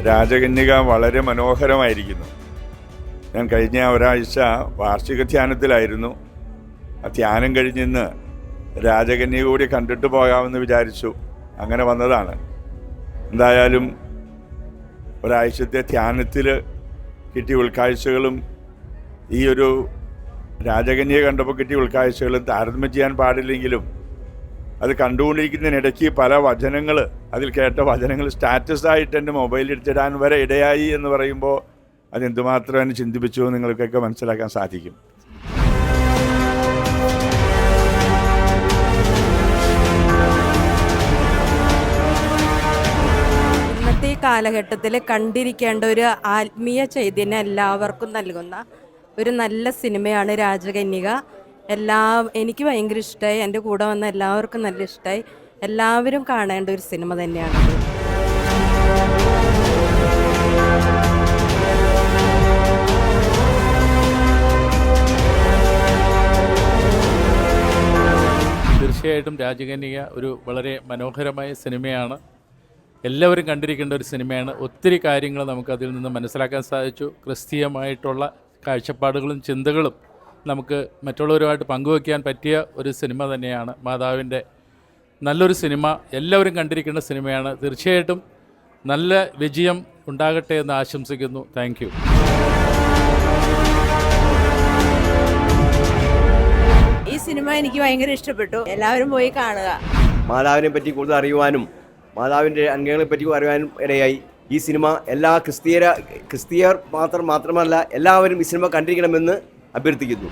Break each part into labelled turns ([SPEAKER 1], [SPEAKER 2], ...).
[SPEAKER 1] രാജകന്യക വളരെ മനോഹരമായിരിക്കുന്നു. ഞാൻ കഴിഞ്ഞ ഒരാഴ്ച വാർഷിക ധ്യാനത്തിലായിരുന്നു. ആ ധ്യാനം കഴിഞ്ഞിന്ന് രാജകന്യക കൂടി കണ്ടിട്ട് പോകാമെന്ന് വിചാരിച്ചു. അങ്ങനെ വന്നതാണ്. എന്തായാലും ഒരാഴ്ചത്തെ ധ്യാനത്തിൽ കിട്ടിയ ഉൾക്കാഴ്ചകളും ഈ ഒരു രാജകന്യക കണ്ടപ്പോൾ കിട്ടിയ ഉൾക്കാഴ്ചകളും താരതമ്യം ചെയ്യാൻ പാടില്ലെങ്കിലും അത് കണ്ടുകൊണ്ടിരിക്കുന്നതിനിടയ്ക്ക് പല വചനങ്ങൾ, അതിൽ കേട്ട വചനങ്ങൾ സ്റ്റാറ്റസായിട്ട് എൻ്റെ മൊബൈലിൽ എടുത്തിടാൻ വരെ ഇടയായി എന്ന് പറയുമ്പോൾ അതെന്തുമാത്രം എന്നെ ചിന്തിപ്പിച്ചു നിങ്ങൾക്കൊക്കെ മനസ്സിലാക്കാൻ സാധിക്കും.
[SPEAKER 2] ഇന്നത്തെ കാലഘട്ടത്തിൽ കണ്ടിരിക്കേണ്ട ഒരു ആത്മീയ ചൈതന്യം എല്ലാവർക്കും നൽകുന്ന ഒരു നല്ല സിനിമയാണ് രാജകന്യക. എനിക്ക് ഭയങ്കര ഇഷ്ടമായി, എൻ്റെ കൂടെ വന്ന എല്ലാവർക്കും നല്ല ഇഷ്ടമായി. എല്ലാവരും കാണേണ്ട ഒരു സിനിമ തന്നെയാണത്.
[SPEAKER 3] തീർച്ചയായിട്ടും രാജകന്യക ഒരു വളരെ മനോഹരമായ സിനിമയാണ്. എല്ലാവരും കണ്ടിരിക്കേണ്ട ഒരു സിനിമയാണ്. ഒത്തിരി കാര്യങ്ങൾ നമുക്കതിൽ നിന്ന് മനസ്സിലാക്കാൻ സാധിച്ചു. ക്രിസ്തീയമായിട്ടുള്ള കാഴ്ചപ്പാടുകളും ചിന്തകളും നമുക്ക് മറ്റുള്ളവരുമായിട്ട് പങ്കുവയ്ക്കാൻ പറ്റിയ ഒരു സിനിമ തന്നെയാണ്. മാതാവിൻ്റെ നല്ലൊരു സിനിമ, എല്ലാവരും കണ്ടിരിക്കേണ്ട സിനിമയാണ്. തീർച്ചയായിട്ടും നല്ല വിജയം ഉണ്ടാകട്ടെ എന്ന് ആശംസിക്കുന്നു. Thank you.
[SPEAKER 2] ഈ സിനിമ എനിക്ക് ഭയങ്കര ഇഷ്ടപ്പെട്ടു. എല്ലാവരും പോയി കാണുക.
[SPEAKER 4] മാതാവിനെ പറ്റി കൂടുതൽ അറിയുവാനും മാതാവിൻ്റെ അംഗങ്ങളെ പറ്റി അറിയാനും ഇടയായി. ഈ സിനിമ എല്ലാ ക്രിസ്തീയർ മാത്രമല്ല എല്ലാവരും ഈ സിനിമ കണ്ടിരിക്കണമെന്ന് അഭ്യർത്ഥിക്കുന്നു.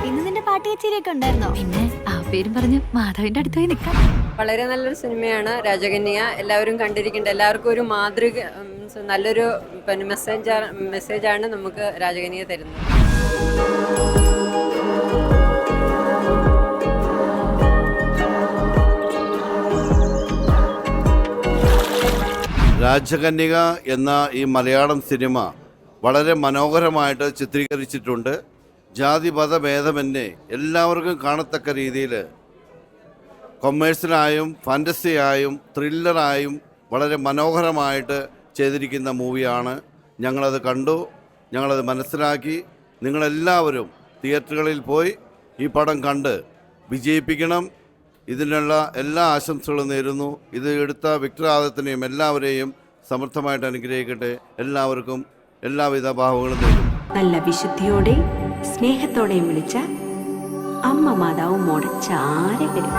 [SPEAKER 5] ഇന്ന് നിന്റെ പാട്ട് കച്ചേരിയൊക്കെ ഉണ്ടായിരുന്നോ? പിന്നെ ആ പേരും പറഞ്ഞ് മാധവിന്റെ അടുത്ത് പോയി നിൽക്കാം.
[SPEAKER 6] വളരെ നല്ലൊരു സിനിമയാണ് രാജകന്യക. എല്ലാവരും കണ്ടിരിക്കേണ്ട, എല്ലാവർക്കും ഒരു മാതൃക, നല്ലൊരു മെസ്സേജാണ് നമുക്ക് രാജകന്യക തരുന്നത്.
[SPEAKER 7] രാജകന്യക എന്ന ഈ മലയാളം സിനിമ വളരെ മനോഹരമായിട്ട് ചിത്രീകരിച്ചിട്ടുണ്ട്. ജാതിമതഭേദമന്യേ എല്ലാവർക്കും കാണത്തക്ക രീതിയിൽ കൊമേഴ്സ്യലായും ഫാൻറ്റസിയായും ത്രില്ലറായും വളരെ മനോഹരമായിട്ട് ചെയ്തിരിക്കുന്ന മൂവിയാണ്. ഞങ്ങളത് കണ്ടു, ഞങ്ങളത് മനസ്സിലാക്കി. നിങ്ങളെല്ലാവരും തിയേറ്ററുകളിൽ പോയി ഈ പടം കണ്ട് വിജയിപ്പിക്കണം. ഇതിനുള്ള എല്ലാ ആശംസകളും നേരുന്നു. ഇത് എടുത്ത വിക്ടറാദത്തിനെയും എല്ലാവരെയും സമർത്ഥമായിട്ട് അനുഗ്രഹിക്കട്ടെ. എല്ലാവർക്കും എല്ലാവിധ ഭാവങ്ങളും നേരുന്നു.
[SPEAKER 8] നല്ല വിശുദ്ധിയോടെ സ്നേഹത്തോടെയും വിളിച്ച അമ്മ മാതാവും മോടെ ചാരെ വരും.